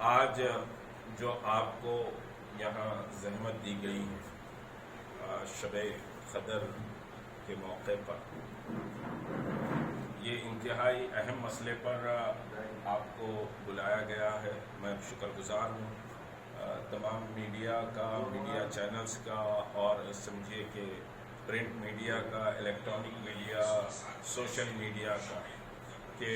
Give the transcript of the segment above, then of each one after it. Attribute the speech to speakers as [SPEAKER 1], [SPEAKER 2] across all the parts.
[SPEAKER 1] آج جو آپ کو یہاں زحمت دی گئی ہے شب قدر کے موقع پر، یہ انتہائی اہم مسئلے پر آپ کو بلایا گیا ہے، میں شکر گزار ہوں تمام میڈیا کا، میڈیا چینلز کا، اور سمجھیے کہ پرنٹ میڈیا کا، الیکٹرانک میڈیا، سوشل میڈیا کا، کہ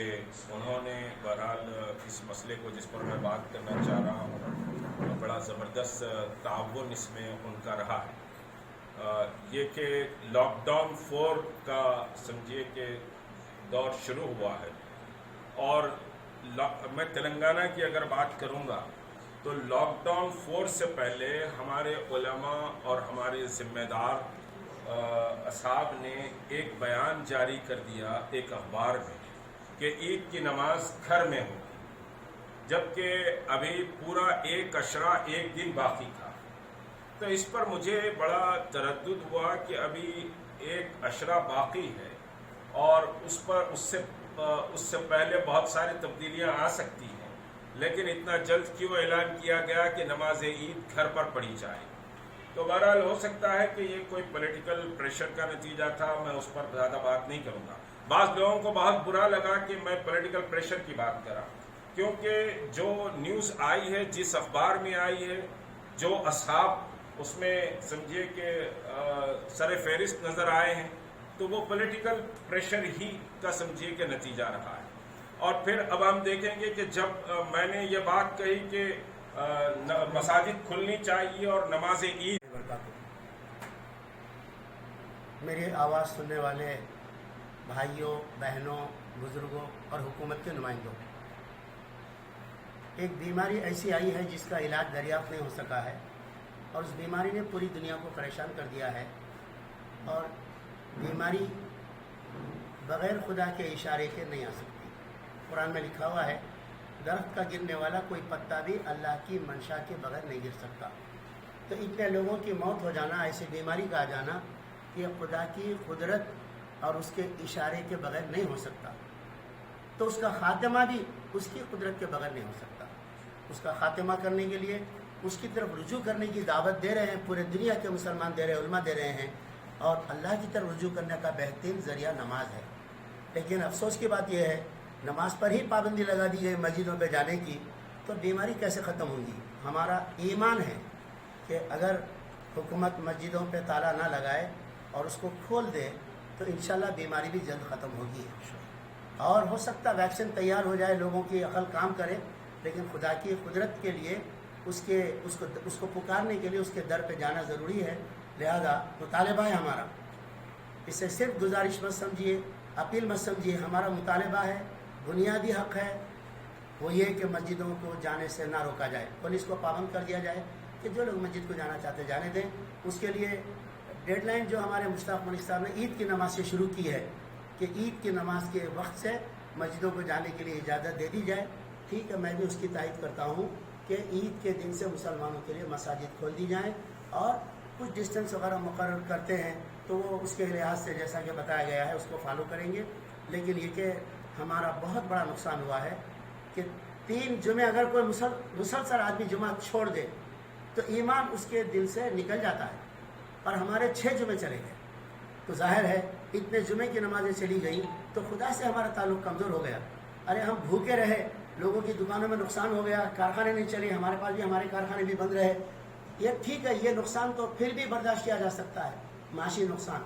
[SPEAKER 1] انہوں نے بہرحال اس مسئلے کو جس پر میں بات کرنا چاہ رہا ہوں بڑا زبردست تعاون اس میں ان کا رہا ہے۔ یہ کہ لاک ڈاؤن 4 کا سمجھیے کہ دور شروع ہوا ہے، اور میں تلنگانہ کی اگر بات کروں گا تو لاک ڈاؤن 4 سے پہلے ہمارے علماء اور ہمارے ذمہ دار اصحاب نے ایک بیان جاری کر دیا ایک اخبار میں کہ عید کی نماز گھر میں ہو، جبکہ ابھی پورا ایک عشرہ ایک دن باقی تھا۔ تو اس پر مجھے بڑا تردد ہوا کہ ابھی ایک عشرہ باقی ہے، اور اس سے پہلے بہت ساری تبدیلیاں آ سکتی ہیں، لیکن اتنا جلد کیوں اعلان کیا گیا کہ نماز عید گھر پر پڑھی جائے؟ تو بہرحال ہو سکتا ہے کہ یہ کوئی پولیٹیکل پریشر کا نتیجہ تھا، میں اس پر زیادہ بات نہیں کروں گا۔ بعض لوگوں کو بہت برا لگا کہ میں پولیٹیکل پریشر کی بات کرا، کیونکہ جو نیوز آئی ہے، جس اخبار میں آئی ہے، جو اصحاب اس میں سمجھیے کہ سر فہرست نظر آئے ہیں، تو وہ پولیٹیکل پریشر ہی کا سمجھیے کہ نتیجہ رہا ہے۔ اور پھر اب ہم دیکھیں گے کہ جب میں نے یہ بات کہی کہ مساجد کھلنی چاہیے اور نماز عید،
[SPEAKER 2] میری آواز سننے والے بھائیوں، بہنوں، بزرگوں اور حکومت کے نمائندوں، ایک بیماری ایسی آئی ہے جس کا علاج دریافت نہیں ہو سکا ہے، اور اس بیماری نے پوری دنیا کو پریشان کر دیا ہے، اور بیماری بغیر خدا کے اشارے کے نہیں آ سکتی۔ قرآن میں لکھا ہوا ہے، درخت کا گرنے والا کوئی پتا بھی اللہ کی منشا کے بغیر نہیں گر سکتا۔ تو اتنے لوگوں کی موت ہو جانا، ایسی بیماری کا آ جانا، یہ خدا کی قدرت اور اس کے اشارے کے بغیر نہیں ہو سکتا۔ تو اس کا خاتمہ بھی اس کی قدرت کے بغیر نہیں ہو سکتا۔ اس کا خاتمہ کرنے کے لیے اس کی طرف رجوع کرنے کی دعوت دے رہے ہیں، پورے دنیا کے مسلمان دے رہے ہیں، علماء دے رہے ہیں، اور اللہ کی طرف رجوع کرنے کا بہترین ذریعہ نماز ہے۔ لیکن افسوس کی بات یہ ہے، نماز پر ہی پابندی لگا دی جائے مسجدوں پہ جانے کی، تو بیماری کیسے ختم ہوگی؟ ہمارا ایمان ہے کہ اگر حکومت مسجدوں پہ تالا نہ لگائے اور اس کو کھول دے تو انشاءاللہ بیماری بھی جلد ختم ہوگی، اور ہو سکتا ویکسین تیار ہو جائے، لوگوں کی عقل کام کرے، لیکن خدا کی قدرت کے لیے اس کو پکارنے کے لیے اس کے در پہ جانا ضروری ہے۔ لہذا مطالبہ ہے ہمارا، اسے صرف گزارش مت سمجھیے، اپیل مت سمجھیے، ہمارا مطالبہ ہے، بنیادی حق ہے، وہ یہ کہ مسجدوں کو جانے سے نہ روکا جائے، پولیس کو پابند کر دیا جائے کہ جو لوگ مسجد کو جانا چاہتے جانے دیں۔ اس کے لیے ڈیڈ لائن جو ہمارے مشتاق ملک صاحب نے عید کی نماز سے شروع کی ہے کہ عید کی نماز کے وقت سے مسجدوں کو جانے کے لیے اجازت دے دی جائے، ٹھیک ہے، میں بھی اس کی تائید کرتا ہوں کہ عید کے دن سے مسلمانوں کے لیے مساجد کھول دی جائیں، اور کچھ ڈسٹینس وغیرہ مقرر کرتے ہیں تو وہ اس کے لحاظ سے جیسا کہ بتایا گیا ہے اس کو فالو کریں گے۔ لیکن یہ کہ ہمارا بہت بڑا نقصان ہوا ہے کہ 3 جمعے اگر کوئی مسلسل آدمی جمعہ چھوڑ دے تو ایمان اس کے دل سے نکل جاتا ہے، اور ہمارے 6 جمعے چلے گئے، تو ظاہر ہے اتنے جمعے کی نمازیں چلی گئیں تو خدا سے ہمارا تعلق کمزور ہو گیا۔ ارے ہم بھوکے رہے، لوگوں کی دکانوں میں نقصان ہو گیا، کارخانے نہیں چلے، ہمارے پاس بھی ہمارے کارخانے بھی بند رہے، یہ ٹھیک ہے، یہ نقصان تو پھر بھی برداشت کیا جا سکتا ہے، معاشی نقصان،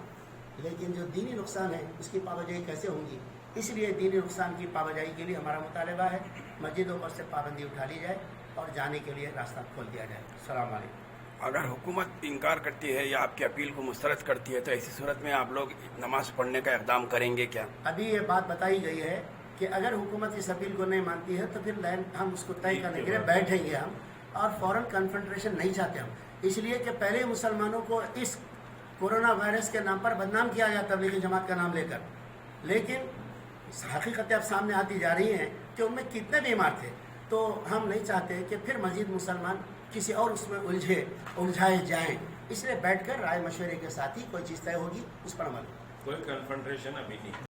[SPEAKER 2] لیکن جو دینی نقصان ہے اس کی پابجائی کیسے ہوں گی؟ اس لیے دینی نقصان کی پابجائی کے لیے ہمارا مطالبہ ہے مسجدوں پر سے پابندی اٹھا لی جائے اور جانے کے لیے راستہ کھول دیا جائے۔ السلام علیکم۔
[SPEAKER 3] اگر حکومت انکار کرتی ہے یا آپ کی اپیل کو مسترد کرتی ہے تو ایسی صورت میں آپ لوگ نماز پڑھنے کا اقدام کریں گے کیا؟
[SPEAKER 2] ابھی یہ بات بتائی گئی ہے کہ اگر حکومت اس اپیل کو نہیں مانتی ہے تو پھر ہم اس کو طے کرنے کے لیے بیٹھیں گے ہم، اور فوراً کنفرنٹریشن نہیں چاہتے ہم، اس لیے کہ پہلے مسلمانوں کو اس کورونا وائرس کے نام پر بدنام کیا گیا تبلیغی جماعت کا نام لے کر، لیکن حقیقتیں اب سامنے آتی جا رہی ہیں کہ ان میں کتنے بیمار تھے، تو ہم نہیں چاہتے کہ پھر مزید مسلمان کسی اور اس میں الجھائے جائیں، اس لیے بیٹھ کر رائے مشورے کے ساتھ ہی کوئی چیز طے ہوگی، اس پر عمل۔
[SPEAKER 1] کوئی کنفرنٹریشن ابھی نہیں۔